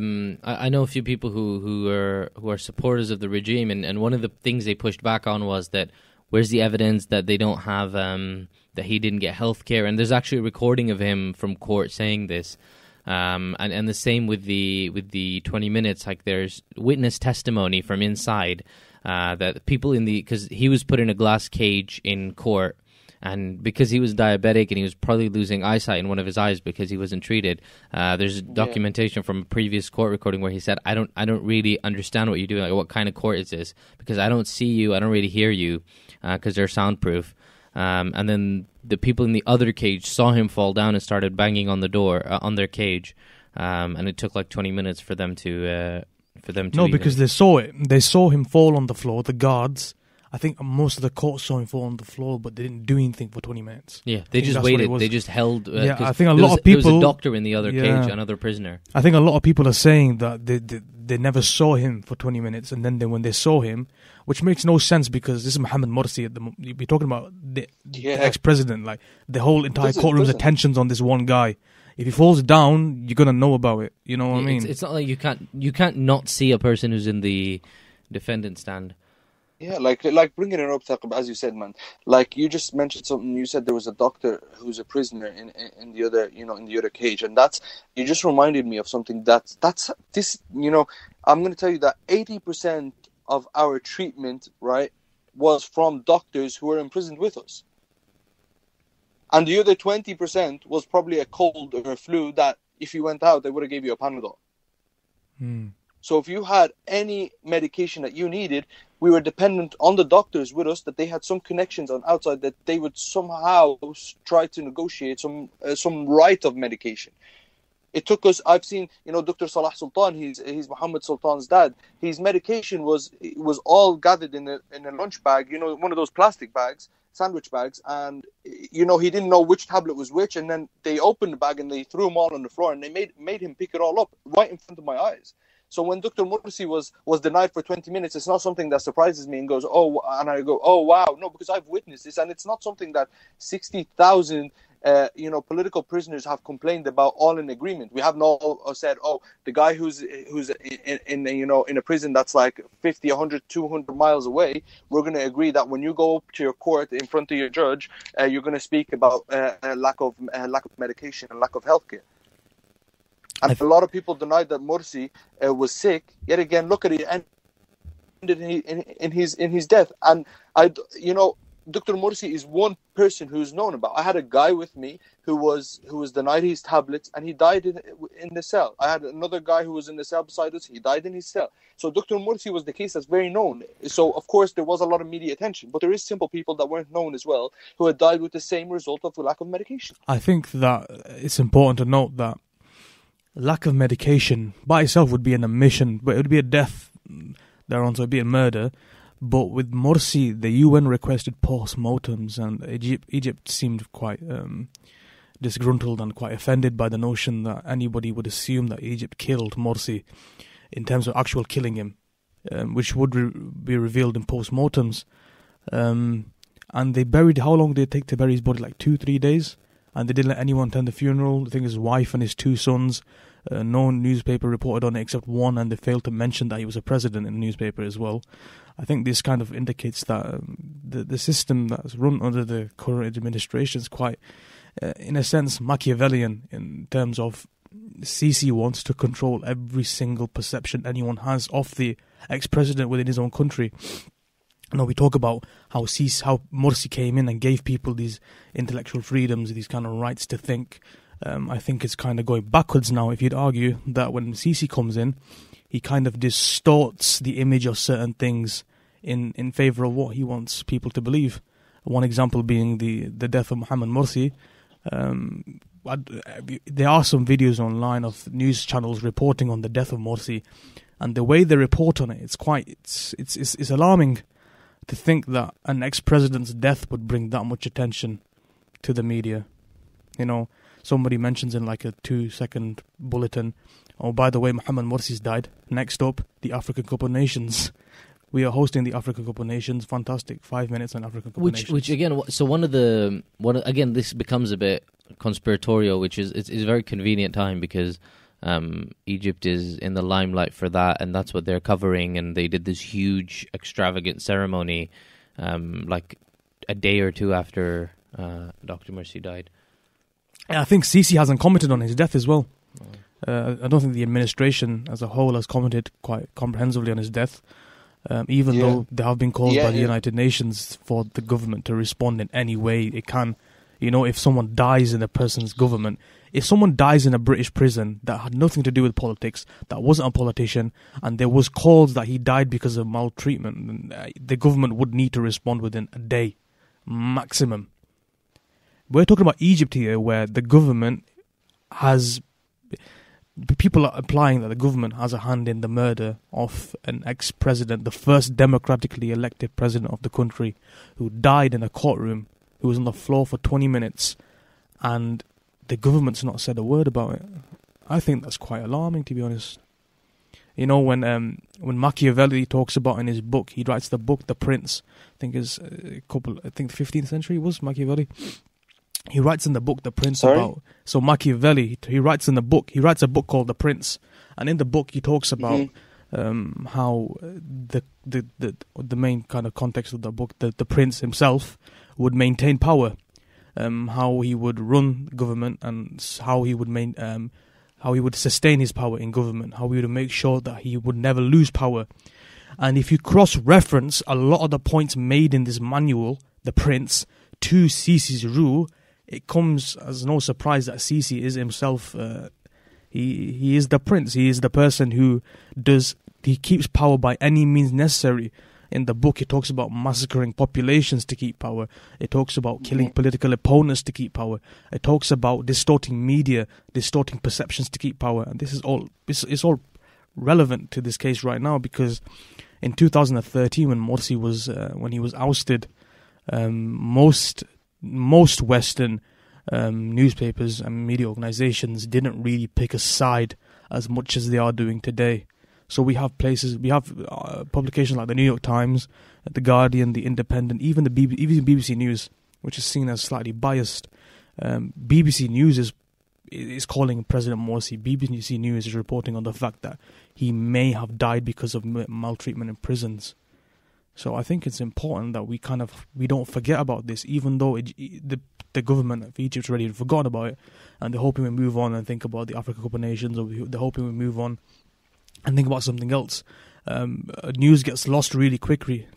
know a few people who are supporters of the regime, and one of the things they pushed back on was that where's the evidence that they don't have that he didn't get health care? And there's actually a recording of him from court saying this. And the same with the 20 minutes. Like, there's witness testimony from inside. That people because he was put in a glass cage in court, and because he was diabetic and he was probably losing eyesight in one of his eyes because he wasn't treated. There's documentation from a previous court recording where he said, "I don't really understand what you're doing. Like, what kind of court is this? Because I don't see you, I don't really hear you, because they're soundproof." And then the people in the other cage saw him fall down and started banging on the door on their cage, and it took like 20 minutes for them to. No, because they saw it. They saw him fall on the floor. The guards, I think most of the court saw him fall on the floor, but they didn't do anything for 20 minutes. Yeah, they just waited. They just held. I think a lot of people. There was a doctor in the other cage, another prisoner. I think a lot of people are saying that they never saw him for 20 minutes, and then when they saw him, which makes no sense because this is Mohammed Morsi. We're talking about the ex-president. Like, the whole entire courtroom's attention's on this one guy. If he falls down, you're gonna know about it. You know what I mean? It's not like you can't not see a person who's in the defendant stand. Yeah, like bringing it up, Taqib, as you said, man. Like, you just mentioned something. You said there was a doctor who's a prisoner in the other, in the other cage, and you just reminded me of something. That's this. I'm going to tell you that 80% of our treatment, right, was from doctors who were imprisoned with us. And the other 20% was probably a cold or a flu that if you went out, they would have gave you a Panadol. So if you had any medication that you needed, we were dependent on the doctors with us, that they had some connections on outside, that they would somehow try to negotiate some right of medication. It took us. I've seen, Dr. Salah Sultan. He's Muhammad Sultan's dad. His medication was all gathered in a lunch bag. One of those plastic bags, sandwich bags, and he didn't know which tablet was which. And then they opened the bag and they threw them all on the floor, and they made him pick it all up right in front of my eyes. So when Dr. Morsi was denied for 20 minutes, it's not something that surprises me and goes, oh, and I go, oh, wow. No, because I've witnessed this, and it's not something that 60,000 political prisoners have complained about all in agreement. We have not said, oh, the guy who's in a prison that's like 50, 100, 200 miles away, we're going to agree that when you go up to your court in front of your judge, you're going to speak about lack of medication and lack of healthcare. And a lot of people denied that Morsi was sick. Yet again, look at it, ended in his death. And Dr. Morsi is one person who's known about. I had a guy with me who was denied his tablets, and he died in the cell. I had another guy who was in the cell beside us. He died in his cell. So Dr. Morsi was the case that's very known. So of course there was a lot of media attention, but there is simple people that weren't known as well who had died with the same result of lack of medication. I think that it's important to note that lack of medication by itself would be an omission, but it would be a death thereon, so it would be a murder. But with Morsi, the UN requested post-mortems, and Egypt seemed quite disgruntled and quite offended by the notion that anybody would assume that Egypt killed Morsi in terms of actual killing him, which would be revealed in post-mortems. And they buried, how long did it take to bury his body? Like 2-3 days? And they didn't let anyone attend the funeral. I think his wife and his 2 sons. No newspaper reported on it except one, and they failed to mention that he was a president in the newspaper as well. I think this kind of indicates that the system that's run under the current administration is quite, in a sense, Machiavellian in terms of Sisi wants to control every single perception anyone has of the ex-president within his own country. We talk about how Morsi came in and gave people these intellectual freedoms, these kind of rights to think. I think it's kind of going backwards now, if you'd argue that when Sisi comes in, he kind of distorts the image of certain things in favour of what he wants people to believe. One example being the death of Muhammad Morsi. There are some videos online of news channels reporting on the death of Morsi, and the way they report on it, it's alarming to think that an ex-president's death would bring that much attention to the media. Somebody mentions in like a 2-second bulletin, oh, by the way, Muhammad Morsi's died. Next up, the African Cup of Nations. We are hosting the African Cup of Nations. Fantastic. 5 minutes on African Cup of Nations. Which again, so again, this becomes a bit conspiratorial, which is it's a very convenient time because Egypt is in the limelight for that, and that's what they're covering. And they did this huge, extravagant ceremony, like a day or two after Dr. Morsi died. I think Sisi hasn't commented on his death as well. I don't think the administration as a whole has commented quite comprehensively on his death, even though there have been calls by the United Nations for the government to respond in any way it can. If someone dies in a person's government, if someone dies in a British prison that had nothing to do with politics, that wasn't a politician, and there was calls that he died because of maltreatment, the government would need to respond within a day, maximum. We're talking about Egypt here, where the government people are implying that the government has a hand in the murder of an ex-president, the first democratically elected president of the country, who died in a courtroom, who was on the floor for 20 minutes, and the government's not said a word about it. I think that's quite alarming, to be honest. When Machiavelli talks about in his book, he writes the book The Prince. I think the 15th century was Machiavelli. He writes in the book The Prince so Machiavelli, he writes a book called The Prince, and in the book he talks about how the main kind of context of the book, the prince himself would maintain power, how he would run government, and how he would sustain his power in government, how he would make sure that he would never lose power. And if you cross-reference a lot of the points made in this manual, The Prince, to Sisi's rule, it comes as no surprise that Sisi is himself, he is the prince. He is the person who he keeps power by any means necessary. In the book, it talks about massacring populations to keep power. It talks about killing political opponents to keep power. It talks about distorting media, distorting perceptions to keep power. And this is all it's all relevant to this case right now, because in 2013, when Morsi was when he was ousted, most Western newspapers and media organizations didn't really pick a side as much as they are doing today. So we have publications like the New York Times, the Guardian, the Independent, even BBC News, which is seen as slightly biased. BBC News is calling President Morsi. BBC News is reporting on the fact that he may have died because of maltreatment in prisons. So I think it's important that we don't forget about this, even though the government of Egypt's already forgotten about it, and they're hoping we move on and think about the Africa Cup of Nations, or they're hoping we move on and think about something else. News gets lost really quickly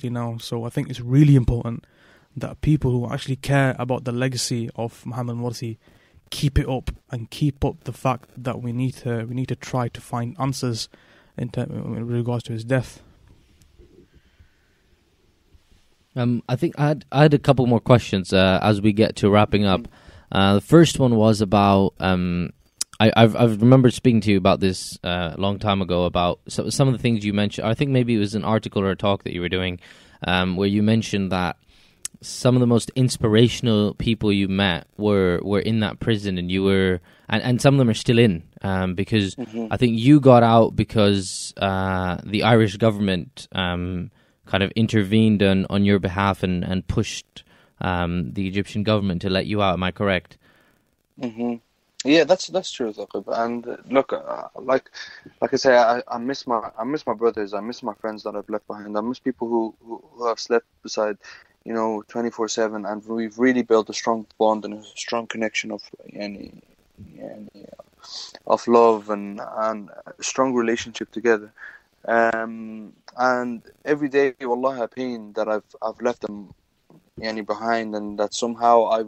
now. So I think it's really important that people who actually care about the legacy of Mohamed Morsi keep it up and keep up the fact that we need to try to find answers in regards to his death. I think I had a couple more questions as we get to wrapping up. The first one was about I've remembered speaking to you about this a long time ago about some of the things you mentioned. I think maybe it was an article or a talk that you were doing where you mentioned that some of the most inspirational people you met were in that prison, and you were and some of them are still in because I think you got out because the Irish government kind of intervened on your behalf and pushed the Egyptian government to let you out. Am I correct? Yeah, that's true, Thaqib. And look, like I say, I miss my brothers. I miss my friends that I've left behind. I miss people who I've slept beside, 24/7. And we've really built a strong bond and a strong connection of love and a strong relationship together. And every day, wallah, I pain that I've left them behind, and that somehow I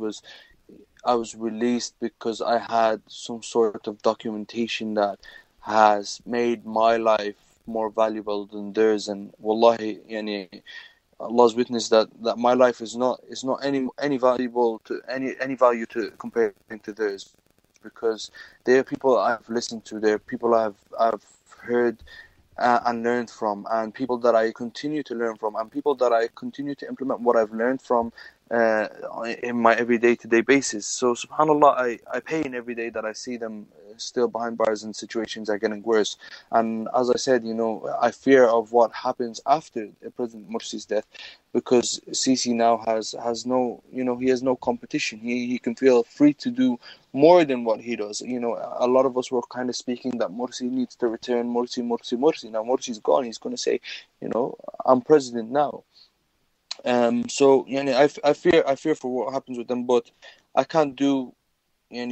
was released because I had some sort of documentation that has made my life more valuable than theirs. And wallahi, Allah's witness that my life is not any valuable to any value to comparing to theirs, because they are people I've listened to, they're people I've heard and learned from, and people that I continue to learn from, and people that I continue to implement what I've learned from in my everyday to-day basis. So subhanallah, I pain every day that I see them still behind bars and situations are getting worse. And as I said, I fear of what happens after President Morsi's death, because Sisi now has no, he has no competition. He can feel free to do more than what he does. A lot of us were kind of speaking that Morsi needs to return, Morsi. Now Morsi's gone. He's going to say, I'm president now. So I fear for what happens with them, but I can't do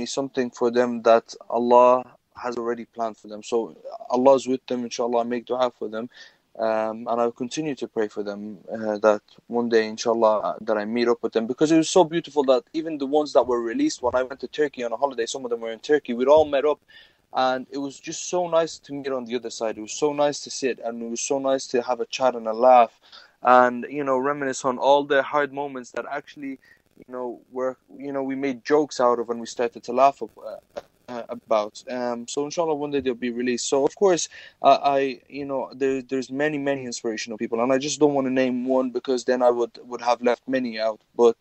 something for them that Allah has already planned for them. So Allah is with them, inshallah. I make dua for them, and I'll continue to pray for them that one day, inshallah, that I meet up with them, because it was so beautiful that even the ones that were released when I went to Turkey on a holiday, some of them were in Turkey, we'd all met up. And it was just so nice to meet on the other side. It was so nice to sit, and it was so nice to have a chat and a laugh, and reminisce on all the hard moments that actually we made jokes out of and we started to laugh about. So inshallah one day they'll be released. So of course there's many inspirational people, and I just don't want to name one because then I would have left many out. But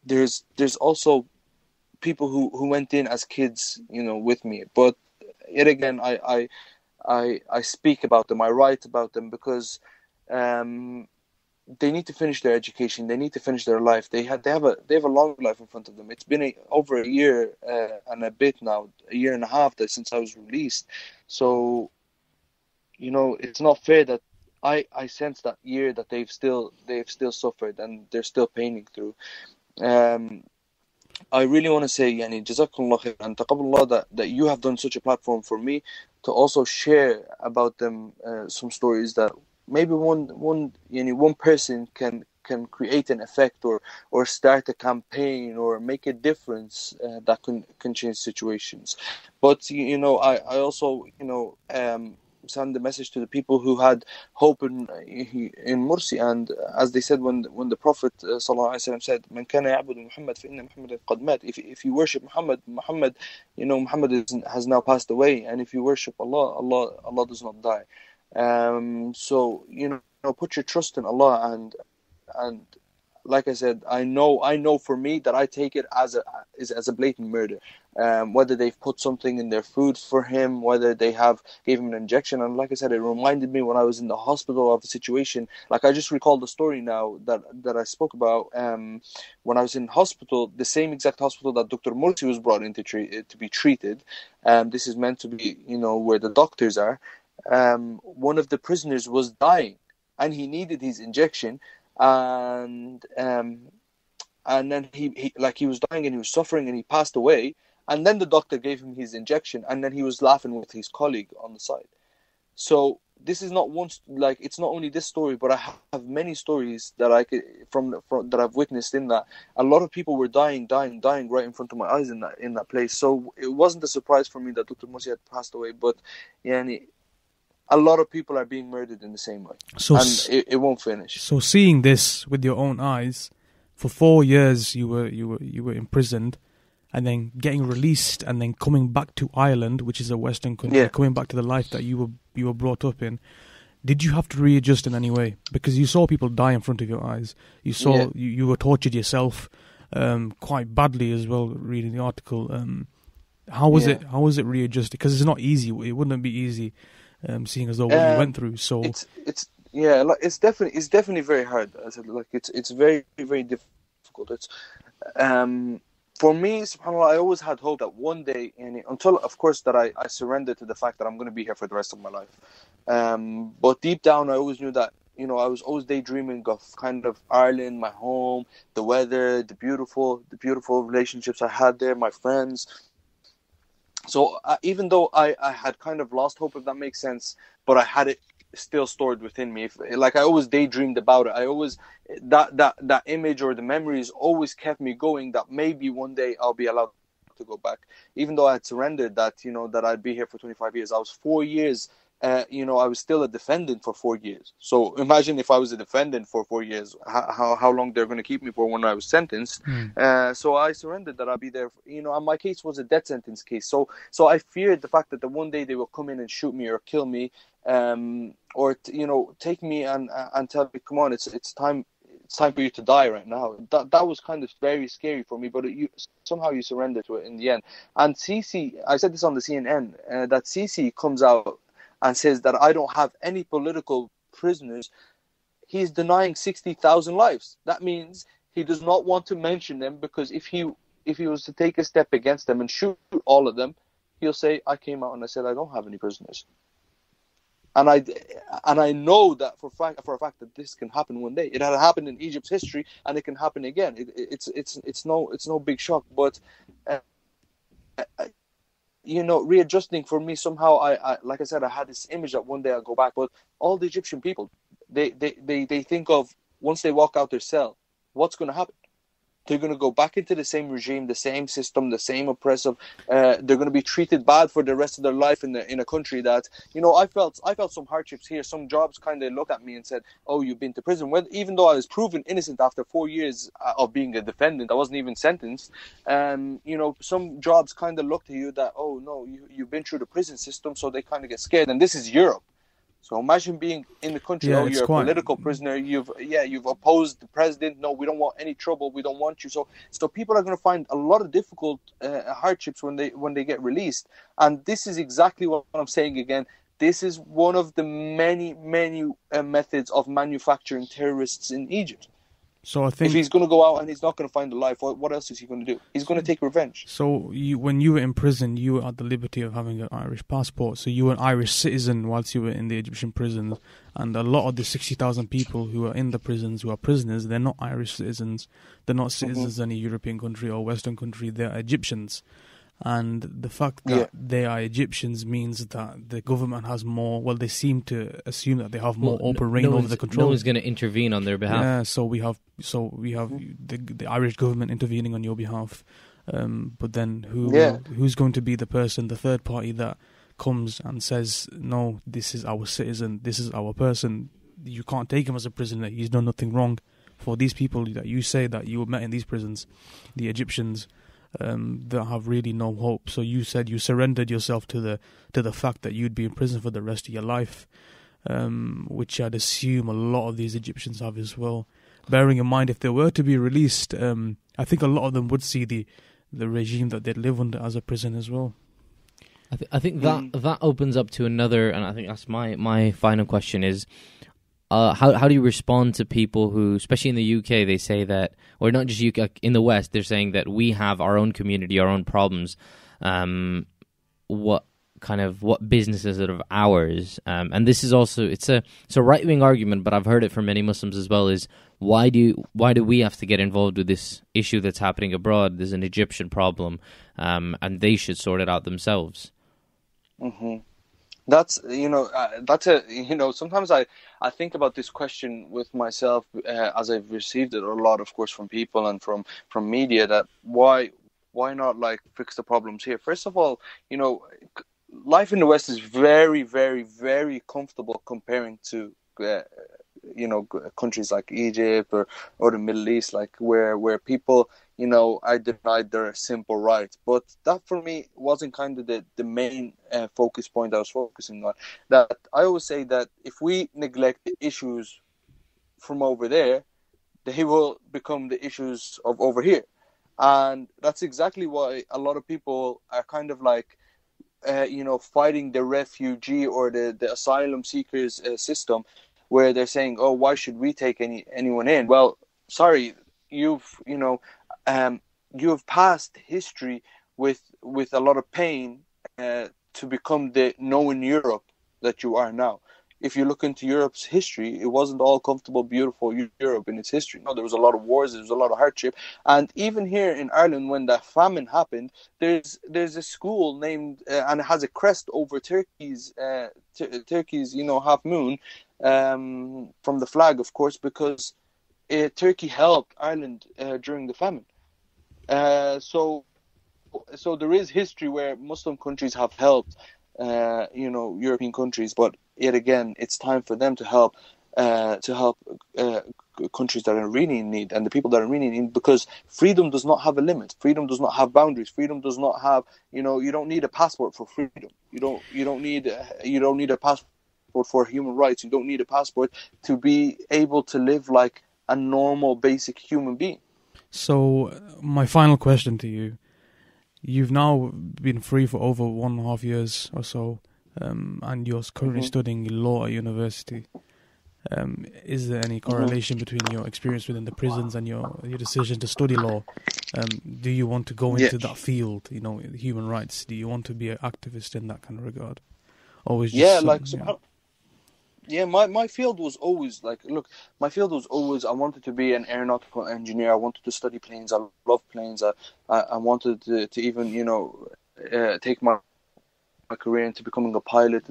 there's also people who went in as kids with me, but yet again I speak about them, I write about them, because they need to finish their education, they need to finish their life. They have a long life in front of them. It's been over a year and a bit now, a year and a half since I was released. So it's not fair that I sense that year that they've still suffered and they're still paining through. I really want to say, Jazakumullah khair and taqabbalallah that you have done such a platform for me to also share about them some stories that maybe one person can create an effect or start a campaign or make a difference that can change situations. But I also send the message to the people who had hope in Morsi. And as they said, when the Prophet ﷺ said, "Man kana ya'budu Muhammad fa inna Muhammadan qad mat." If you worship Muhammad, Muhammad has now passed away. And if you worship Allah does not die. So put your trust in Allah, and like I said, I know for me that I take it as a blatant murder. Whether they've put something in their food for him, whether they gave him an injection, and like I said, it reminded me when I was in the hospital of the situation. Like I just recalled the story now that I spoke about. When I was in hospital, the same exact hospital that Dr. Morsi was brought in to be treated. This is meant to be, where the doctors are. One of the prisoners was dying, and he needed his injection. And then he was dying and he was suffering and he passed away, and then the doctor gave him his injection, and then he was laughing with his colleague on the side. So this is not it's not only this story, but I have many stories that that I've witnessed in that. A lot of people were dying right in front of my eyes in that place. So it wasn't a surprise for me that Dr. Morsi had passed away, but a lot of people are being murdered in the same way, and it won't finish. So seeing this with your own eyes, for 4 years you were imprisoned, and then getting released, and then coming back to Ireland, which is a Western country, coming back to the life that you were brought up in. Did you have to readjust in any way? Because you saw people die in front of your eyes. You saw you were tortured yourself, quite badly as well. Reading the article, how was it? How was it readjusted? Because it's not easy. It wouldn't be easy. Seeing as though what you went through, so it's definitely very hard. I said, it's very, very difficult. It's for me, subhanAllah, I always had hope that one day, until of course that I surrendered to the fact that I'm going to be here for the rest of my life. But deep down, I always knew that I was always daydreaming of kind of Ireland, my home, the weather, the beautiful relationships I had there, my friends. So even though I had kind of lost hope, if that makes sense, but I had it still stored within me. I always daydreamed about it. I always that image or the memories always kept me going. That maybe one day I'll be allowed to go back. Even though I had surrendered, that I'd be here for 25 years. I was 4 years. I was still a defendant for 4 years. So imagine if I was a defendant for 4 years, how long they're going to keep me for when I was sentenced. So I surrendered that I'd be there. And my case was a death sentence case. So I feared the fact that one day they will come in and shoot me or kill me, or take me and tell me, come on, it's time for you to die right now. That was kind of very scary for me, but somehow you surrender to it in the end. And Sisi, I said this on the CNN, that Sisi comes out and says that I don't have any political prisoners. He's denying 60,000 lives. That means he does not want to mention them, because if he was to take a step against them and shoot all of them, he'll say, I came out and I said I don't have any prisoners. And I know that for a fact that this can happen one day. It had happened in Egypt's history, and it can happen again. It's no big shock, but readjusting for me somehow. I like I said, I had this image that one day I'll go back. But all the Egyptian people, they think of, once they walk out their cell, what's going to happen? They're going to go back into the same regime, the same system, the same oppressive. They're going to be treated bad for the rest of their life in a country that, I felt some hardships here. Some jobs kind of looked at me and said, "Oh, you've been to prison." Well, even though I was proven innocent after 4 years of being a defendant, I wasn't even sentenced. Some jobs kind of look to you that, "Oh no, you've been through the prison system," so they kind of get scared. And this is Europe. So imagine being in the country, you're a political prisoner, you've opposed the president, no, we don't want any trouble, we don't want you. So people are going to find a lot of difficult hardships when they get released. And this is exactly what I'm saying again. This is one of the many, many methods of manufacturing terrorists in Egypt. So I think if he's going to go out and he's not going to find a life, what else is he going to do? He's going to take revenge. So when you were in prison, you were at the liberty of having an Irish passport. So you were an Irish citizen whilst you were in the Egyptian prisons. And a lot of the 60,000 people who are in the prisons, who are prisoners, they're not Irish citizens. They're not citizens of any European country or Western country. They're Egyptians. And the fact that they are Egyptians means that the government has more, they seem to assume that they have more open reign over the control. No one's going to intervene on their behalf. Yeah, so we have the Irish government intervening on your behalf. But then who's going to be the person, the third party that comes and says, no, this is our citizen, this is our person, you can't take him as a prisoner, he's done nothing wrong. For these people that you say that you met in these prisons, the Egyptians, that have really no hope. So you said you surrendered yourself to the fact that you'd be in prison for the rest of your life, which I'd assume a lot of these Egyptians have as well. Bearing in mind, if they were to be released, I think a lot of them would see the regime that they'd live under as a prison as well. I think that opens up to another, and I think that's my final question is, how do you respond to people who, especially in the UK, they say that, or not just UK, in the West, they're saying that we have our own community, our own problems. What businesses are of ours? And this is also, it's a right wing argument, but I've heard it from many Muslims as well. Is why do we have to get involved with this issue that's happening abroad? There's an Egyptian problem, and they should sort it out themselves. Mm-hmm. That's sometimes I think about this question with myself, as I've received it a lot, of course, from people and from media, that why not like fix the problems here? First of all, life in the West is very, very, very comfortable comparing to countries like Egypt or the Middle East, like where people are denied their simple rights. But that for me wasn't kind of the main focus point I was focusing on. That I always say that if we neglect the issues from over there, they will become the issues of over here. And that's exactly why a lot of people are kind of like fighting the refugee or the asylum seekers system, where they're saying, oh, why should we take anyone in? Well, sorry, you've passed history with a lot of pain to become the known Europe that you are now. If you look into Europe's history, it wasn't all comfortable, beautiful Europe in its history. No, there was a lot of wars, there was a lot of hardship. And even here in Ireland, when the famine happened, there's a school named, and it has a crest over Turkey's half moon, from the flag, of course, because Turkey helped Ireland during the famine. So there is history where Muslim countries have helped, European countries, but yet again, it's time for them to help countries that are really in need, and the people that are really in need, because freedom does not have a limit. Freedom does not have boundaries. Freedom does not have, you don't need a passport for freedom. You don't need a passport for human rights. You don't need a passport to be able to live like a normal, basic human being. So, my final question to you: you've now been free for over 1.5 years or so, and you're currently studying law at university. Is there any correlation between your experience within the prisons and your decision to study law? Do you want to go into that field, human rights? Do you want to be an activist in that kind of regard? Always my field was always my field was always, I wanted to be an aeronautical engineer. I wanted to study planes. I love planes. I wanted to even take my career into becoming a pilot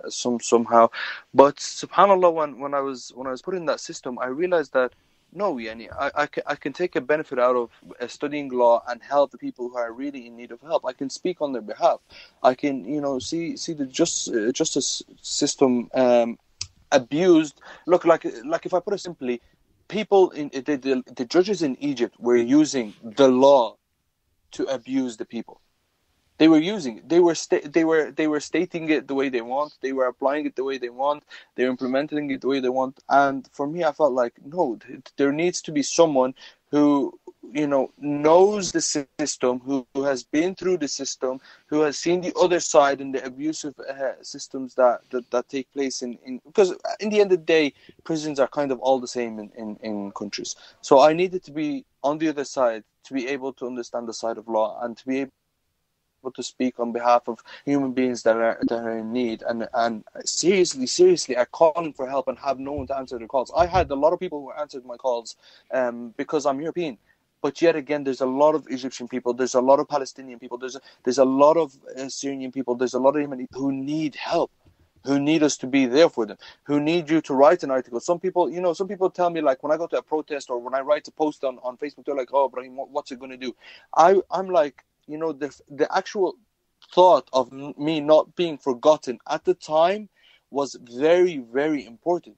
somehow. But subhanallah, when I was put in that system, I realized that no, I can take a benefit out of studying law and help the people who are really in need of help. I can speak on their behalf. I can see the justice system abused. Look, like if I put it simply, people in the judges in Egypt were using the law to abuse the people. They were using it. They were stating it the way they want. They were applying it the way they want. They were implementing it the way they want. And for me, I felt like, no, there needs to be someone who, knows the system, who has been through the system, who has seen the other side and the abusive systems that take place in, because in the end of the day, prisons are kind of all the same in countries. So I needed to be on the other side to be able to understand the side of law and to be able to speak on behalf of human beings that are in need, and seriously are calling for help and have no one to answer their calls. I had a lot of people who answered my calls because I'm European, but yet again, there's a lot of Egyptian people, there's a lot of Palestinian people, there's a lot of Syrian people, there's a lot of Yemeni who need help, who need us to be there for them, who need you to write an article. Some people tell me, like, when I go to a protest or when I write a post on Facebook, they're like, oh, Ibrahim, what's it going to do? I'm like, the actual thought of me not being forgotten at the time was very, very important.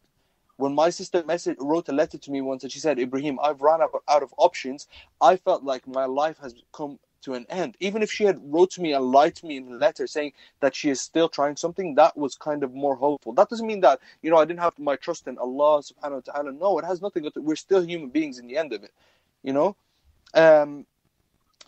When my sister wrote a letter to me once and she said, Ibrahim, I've run out of options, I felt like my life has come to an end. Even if she had wrote to me and lied to me in a letter saying that she is still trying something, that was kind of more hopeful. That doesn't mean that, I didn't have my trust in Allah subhanahu wa ta'ala. No, it has nothing to do. We're still human beings in the end of it, And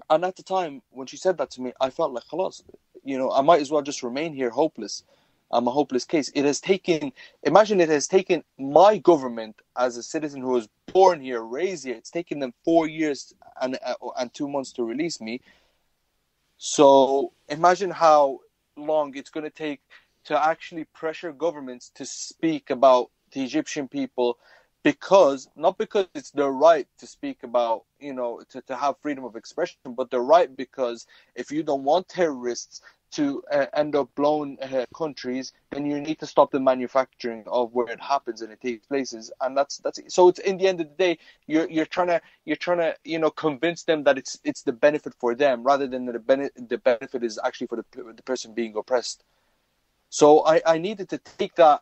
at the time, when she said that to me, I felt like, khalas, I might as well just remain here hopeless. I'm a hopeless case. Imagine it has taken my government as a citizen who was born here, raised here. It's taken them 4 years and 2 months to release me. So imagine how long it's going to take to actually pressure governments to speak about the Egyptian people, not because it's their right to speak about, to have freedom of expression, but their right because if you don't want terrorists to end up blowing countries, then you need to stop the manufacturing of where it happens and it takes places, and that's it. So it's, in the end of the day, you're trying to convince them that it's the benefit for them rather than the benefit is actually for the person being oppressed. So I needed to take that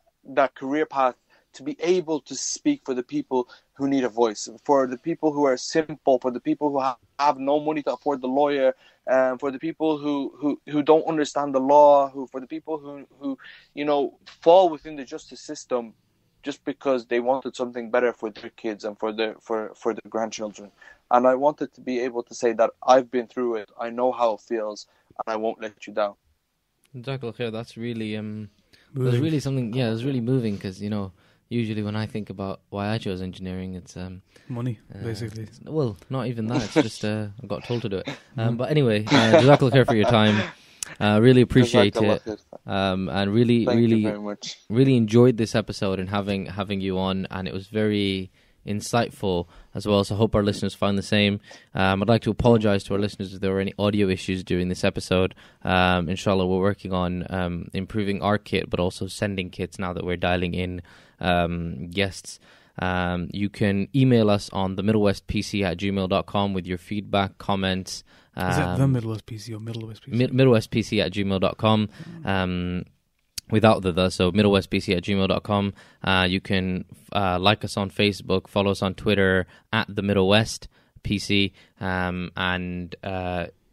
career path to be able to speak for the people who need a voice, for the people who are simple, for the people who have no money to afford the lawyer, for the people who don't understand the law, for the people who fall within the justice system just because they wanted something better for their kids and for their grandchildren. And I wanted to be able to say that I've been through it, I know how it feels, and I won't let you down. Jazakallah, that's really that's really something. Yeah, it's really moving because usually when I think about why I chose engineering, it's money, basically. Well, not even that. It's just I got told to do it. But anyway, Jazakallah khair for your time. Really appreciate it, and really, really enjoyed this episode and having you on, and it was very insightful as well. So I hope our listeners found the same. I'd like to apologize to our listeners if there were any audio issues during this episode. Inshallah, we're working on improving our kit, but also sending kits now that we're dialing in guests. You can email us on themiddlewestpc@gmail.com with your feedback, comments. Is that the Middle West PC or Middle West PC? middlewestpc@gmail.com. Without the, so middlewestpc@gmail.com. You can like us on Facebook, follow us on Twitter @the Middle West PC, and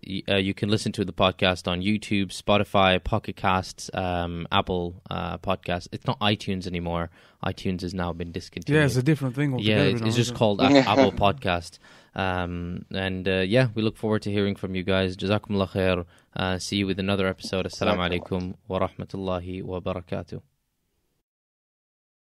you can listen to the podcast on YouTube, Spotify, Pocket Casts, Apple Podcasts. It's not iTunes anymore. iTunes has now been discontinued. Yeah, it's a different thing altogether. Yeah, it's just called Apple Podcast. We look forward to hearing from you guys. Jazakumullah khair. See you with another episode. Assalamu alaikum wa rahmatullahi wa barakatuh.